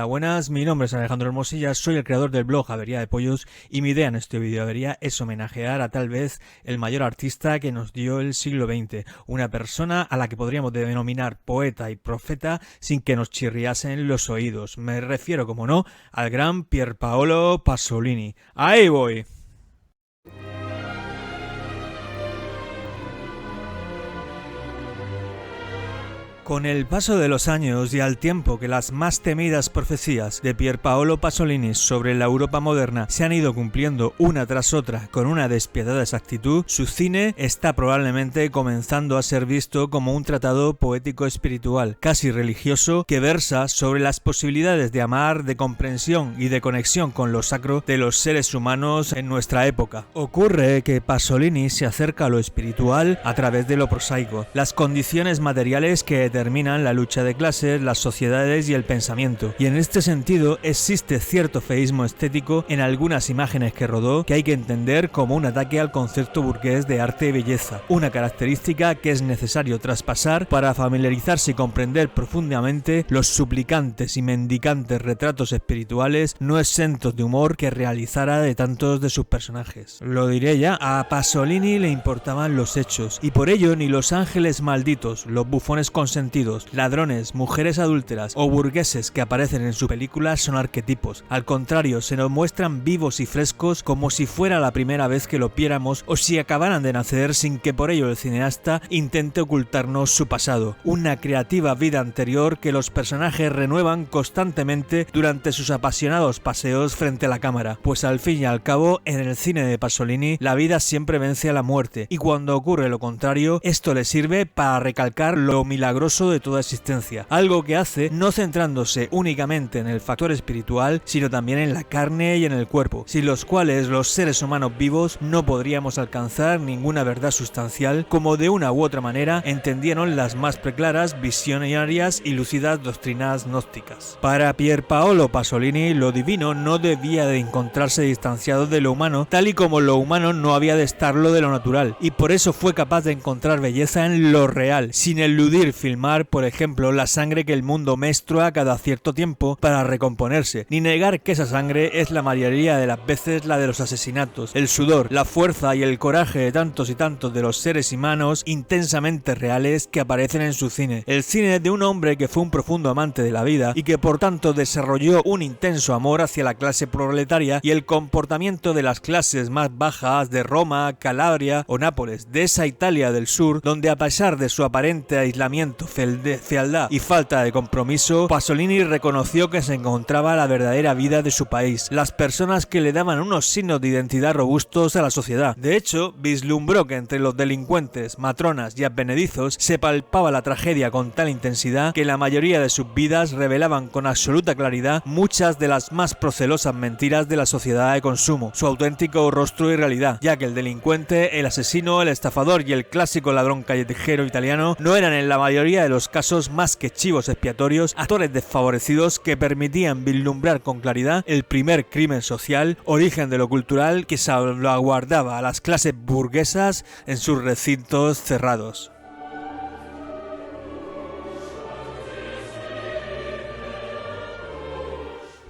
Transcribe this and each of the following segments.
Hola, buenas, mi nombre es Alejandro Hermosilla, soy el creador del blog Avería de Pollos y mi idea en este vídeo Avería es homenajear a tal vez el mayor artista que nos dio el siglo XX, una persona a la que podríamos denominar poeta y profeta sin que nos chirriasen los oídos. Me refiero, como no, al gran Pierpaolo Pasolini. ¡Ahí voy! Con el paso de los años y al tiempo que las más temidas profecías de Pierpaolo Pasolini sobre la Europa moderna se han ido cumpliendo una tras otra con una despiadada exactitud, su cine está probablemente comenzando a ser visto como un tratado poético espiritual, casi religioso, que versa sobre las posibilidades de amar, de comprensión y de conexión con lo sacro de los seres humanos en nuestra época. Ocurre que Pasolini se acerca a lo espiritual a través de lo prosaico, las condiciones materiales que determinan la lucha de clases, las sociedades y el pensamiento. Y en este sentido existe cierto feísmo estético en algunas imágenes que rodó que hay que entender como un ataque al concepto burgués de arte y belleza, una característica que es necesario traspasar para familiarizarse y comprender profundamente los suplicantes y mendicantes retratos espirituales no exentos de humor que realizara de tantos de sus personajes. Lo diré ya, a Pasolini le importaban los hechos y por ello ni los ángeles malditos, los bufones consentidos, ladrones, mujeres adúlteras o burgueses que aparecen en su película son arquetipos. Al contrario, se nos muestran vivos y frescos como si fuera la primera vez que lo viéramos o si acabaran de nacer sin que por ello el cineasta intente ocultarnos su pasado. Una creativa vida anterior que los personajes renuevan constantemente durante sus apasionados paseos frente a la cámara. Pues al fin y al cabo, en el cine de Pasolini, la vida siempre vence a la muerte y cuando ocurre lo contrario, esto le sirve para recalcar lo milagroso de toda existencia, algo que hace no centrándose únicamente en el factor espiritual, sino también en la carne y en el cuerpo, sin los cuales los seres humanos vivos no podríamos alcanzar ninguna verdad sustancial, como de una u otra manera entendieron las más preclaras, visionarias y lúcidas doctrinas gnósticas. Para Pierpaolo Pasolini, lo divino no debía de encontrarse distanciado de lo humano, tal y como lo humano no había de estarlo de lo natural, y por eso fue capaz de encontrar belleza en lo real, sin eludir filmar, por ejemplo, la sangre que el mundo menstrua cada cierto tiempo para recomponerse, ni negar que esa sangre es la mayoría de las veces la de los asesinatos, el sudor, la fuerza y el coraje de tantos y tantos de los seres humanos intensamente reales que aparecen en su cine. El cine de un hombre que fue un profundo amante de la vida y que por tanto desarrolló un intenso amor hacia la clase proletaria y el comportamiento de las clases más bajas de Roma, Calabria o Nápoles, de esa Italia del sur, donde a pesar de su aparente aislamiento, fealdad y falta de compromiso, Pasolini reconoció que se encontraba la verdadera vida de su país, las personas que le daban unos signos de identidad robustos a la sociedad. De hecho, vislumbró que entre los delincuentes, matronas y advenedizos se palpaba la tragedia con tal intensidad que la mayoría de sus vidas revelaban con absoluta claridad muchas de las más procelosas mentiras de la sociedad de consumo, su auténtico rostro y realidad, ya que el delincuente, el asesino, el estafador y el clásico ladrón callejero italiano no eran en la mayoría de los casos más que chivos expiatorios, actores desfavorecidos que permitían vislumbrar con claridad el primer crimen social, origen de lo cultural que salvaguardaba a las clases burguesas en sus recintos cerrados.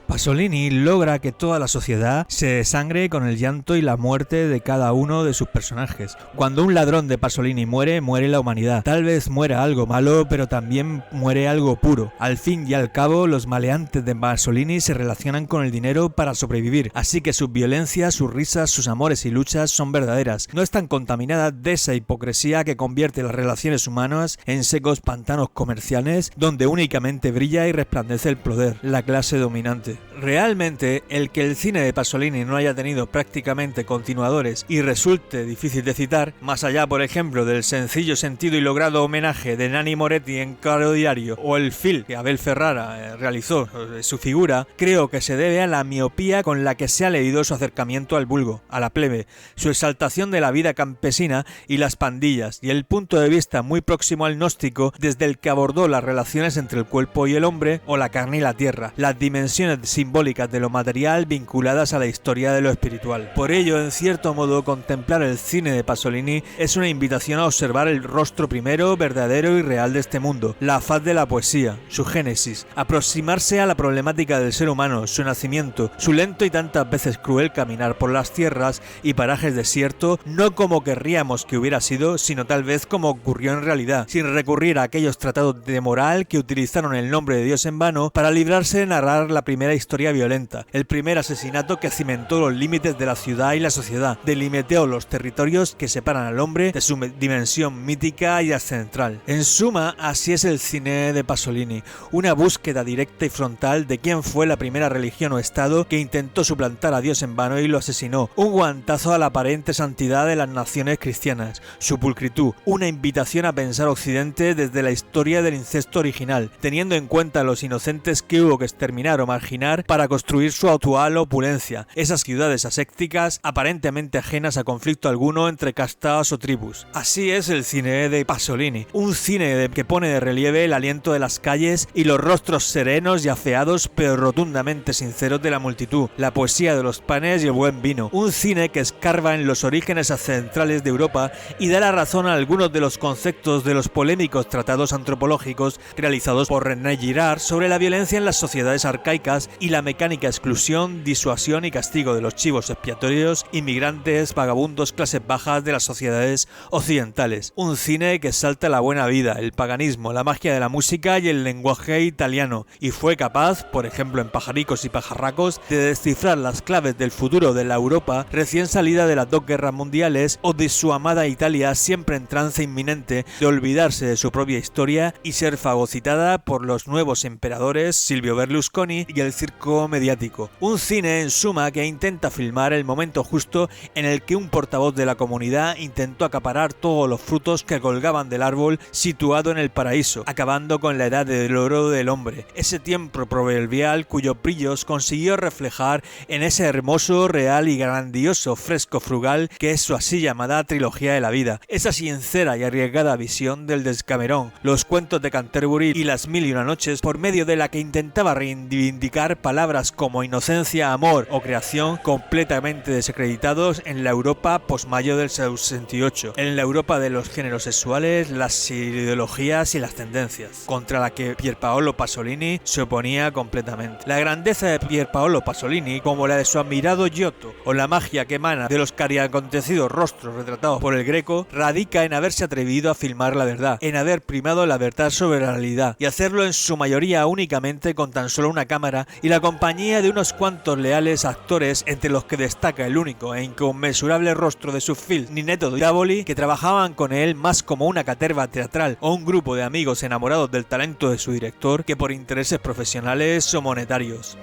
Pasolini logra que toda la sociedad se desangre con el llanto y la muerte de cada uno de sus personajes. Cuando un ladrón de Pasolini muere, muere la humanidad. Tal vez muera algo malo, pero también muere algo puro. Al fin y al cabo, los maleantes de Pasolini se relacionan con el dinero para sobrevivir, así que sus violencias, sus risas, sus amores y luchas son verdaderas. No están contaminadas de esa hipocresía que convierte las relaciones humanas en secos pantanos comerciales, donde únicamente brilla y resplandece el poder, la clase dominante. Realmente, el que el cine de Pasolini no haya tenido prácticamente continuadores y resulte difícil de citar, más allá por ejemplo del sencillo sentido y logrado homenaje de Nanni Moretti en Caro Diario o el film que Abel Ferrara realizó de su figura, creo que se debe a la miopía con la que se ha leído su acercamiento al vulgo, a la plebe, su exaltación de la vida campesina y las pandillas, y el punto de vista muy próximo al gnóstico desde el que abordó las relaciones entre el cuerpo y el hombre o la carne y la tierra, las dimensiones simbólicas de lo material vinculadas a la historia de lo espiritual. Por ello, en cierto modo, contemplar el cine de Pasolini es una invitación a observar el rostro primero, verdadero y real de este mundo, la faz de la poesía, su génesis, aproximarse a la problemática del ser humano, su nacimiento, su lento y tantas veces cruel caminar por las tierras y parajes desiertos, no como querríamos que hubiera sido, sino tal vez como ocurrió en realidad, sin recurrir a aquellos tratados de moral que utilizaron el nombre de Dios en vano para librarse de narrar la primera historia violenta, el primer asesinato que cimentó los límites de la ciudad y la sociedad, delimitó los territorios que separan al hombre de su dimensión mítica y ascentral. En suma, así es el cine de Pasolini, una búsqueda directa y frontal de quién fue la primera religión o estado que intentó suplantar a Dios en vano y lo asesinó, un guantazo a la aparente santidad de las naciones cristianas, su pulcritud, una invitación a pensar Occidente desde la historia del incesto original, teniendo en cuenta los inocentes que hubo que exterminar o marginar para construir su actual opulencia, esas ciudades ascéticas aparentemente ajenas a conflicto alguno entre castas o tribus. Así es el cine de Pasolini, un cine que pone de relieve el aliento de las calles y los rostros serenos y afeados pero rotundamente sinceros de la multitud, la poesía de los panes y el buen vino, un cine que escarba en los orígenes ancestrales de Europa y da la razón a algunos de los conceptos de los polémicos tratados antropológicos realizados por René Girard sobre la violencia en las sociedades arcaicas y la mecánica exclusión, disuasión y castigo de los chivos expiatorios, inmigrantes, vagabundos, clases bajas de las sociedades occidentales. Un cine que exalta la buena vida, el paganismo, la magia de la música y el lenguaje italiano, y fue capaz, por ejemplo en Pajaricos y Pajarracos, de descifrar las claves del futuro de la Europa recién salida de las dos guerras mundiales o de su amada Italia siempre en trance inminente de olvidarse de su propia historia y ser fagocitada por los nuevos emperadores Silvio Berlusconi y el circo mediático. Un cine en suma que intenta filmar el momento justo en el que un portavoz de la comunidad intentó acaparar todos los frutos que colgaban del árbol situado en el paraíso, acabando con la edad del oro del hombre, ese tiempo proverbial cuyos brillos consiguió reflejar en ese hermoso, real y grandioso fresco frugal que es su así llamada trilogía de la vida, esa sincera y arriesgada visión del Decamerón, los cuentos de Canterbury y las mil y una noches, por medio de la que intentaba reivindicar palabras como inocencia, amor o creación completamente desacreditados en la Europa posmayo del 68, en la Europa de los géneros sexuales, las ideologías y las tendencias, contra la que Pierpaolo Pasolini se oponía completamente. La grandeza de Pierpaolo Pasolini, como la de su admirado Giotto, o la magia que emana de los cariacontecidos rostros retratados por el Greco, radica en haberse atrevido a filmar la verdad, en haber primado la verdad sobre la realidad, y hacerlo en su mayoría únicamente con tan solo una cámara y la compañía de unos cuantos leales actores, entre los que destaca el único e inconmensurable rostro de su film, Ninetto Diavoli, que trabajaban con él más como una caterva teatral o un grupo de amigos enamorados del talento de su director que por intereses profesionales o monetarios.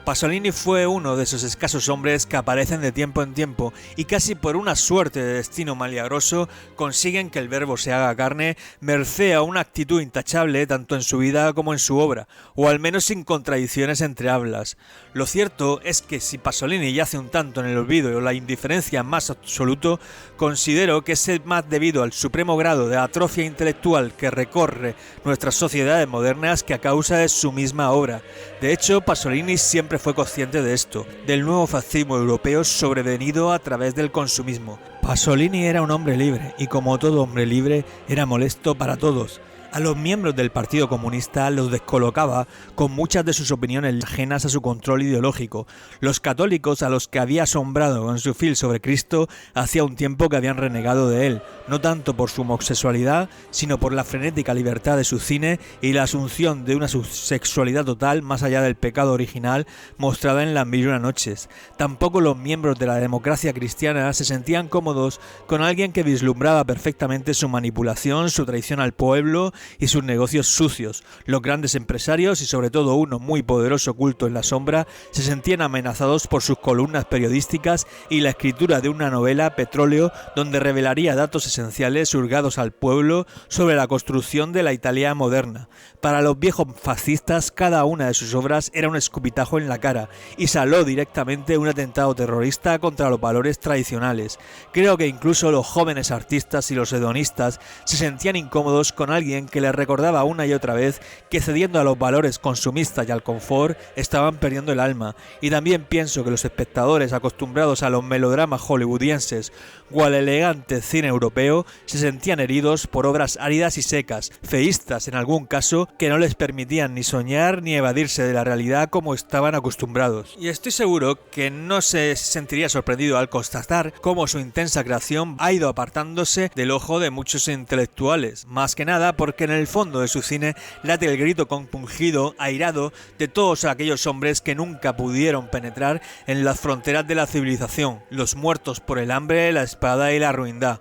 Pasolini fue uno de esos escasos hombres que aparecen de tiempo en tiempo y casi por una suerte de destino milagroso consiguen que el verbo se haga carne merced a una actitud intachable tanto en su vida como en su obra, o al menos sin contradicciones entre hablas. Lo cierto es que si Pasolini yace un tanto en el olvido o la indiferencia más absoluto, considero que es más debido al supremo grado de atrofia intelectual que recorre nuestras sociedades modernas que a causa de su misma obra. De hecho, Pasolini siempre fue consciente de esto, del nuevo fascismo europeo sobrevenido a través del consumismo. Pasolini era un hombre libre y como todo hombre libre era molesto para todos. A los miembros del Partido Comunista los descolocaba con muchas de sus opiniones ajenas a su control ideológico. Los católicos, a los que había asombrado con su film sobre Cristo, hacía un tiempo que habían renegado de él, no tanto por su homosexualidad, sino por la frenética libertad de su cine y la asunción de una sexualidad total más allá del pecado original mostrada en Las mil y una noches. Tampoco los miembros de la democracia cristiana se sentían cómodos con alguien que vislumbraba perfectamente su manipulación, su traición al pueblo y sus negocios sucios. Los grandes empresarios y sobre todo uno muy poderoso oculto en la sombra se sentían amenazados por sus columnas periodísticas y la escritura de una novela, Petróleo, donde revelaría datos esenciales hurgados al pueblo sobre la construcción de la Italia moderna. Para los viejos fascistas cada una de sus obras era un escupitajo en la cara y saló directamente un atentado terrorista contra los valores tradicionales. Creo que incluso los jóvenes artistas y los hedonistas se sentían incómodos con alguien que les recordaba una y otra vez que cediendo a los valores consumistas y al confort estaban perdiendo el alma. Y también pienso que los espectadores acostumbrados a los melodramas hollywoodienses o al elegante cine europeo se sentían heridos por obras áridas y secas, feístas en algún caso, que no les permitían ni soñar ni evadirse de la realidad como estaban acostumbrados. Y estoy seguro que no se sentiría sorprendido al constatar cómo su intensa creación ha ido apartándose del ojo de muchos intelectuales, más que nada porque en el fondo de su cine late el grito compungido, airado de todos aquellos hombres que nunca pudieron penetrar en las fronteras de la civilización, los muertos por el hambre, la espada y la ruindad.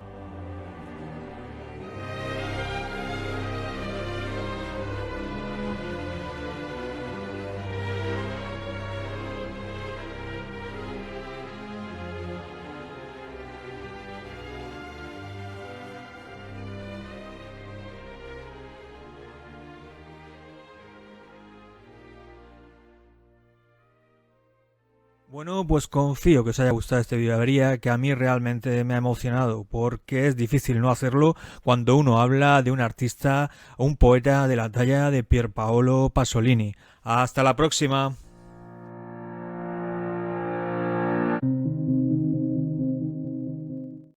Bueno, pues confío que os haya gustado este videoavería, que a mí realmente me ha emocionado, porque es difícil no hacerlo cuando uno habla de un artista o un poeta de la talla de Pierpaolo Pasolini. ¡Hasta la próxima!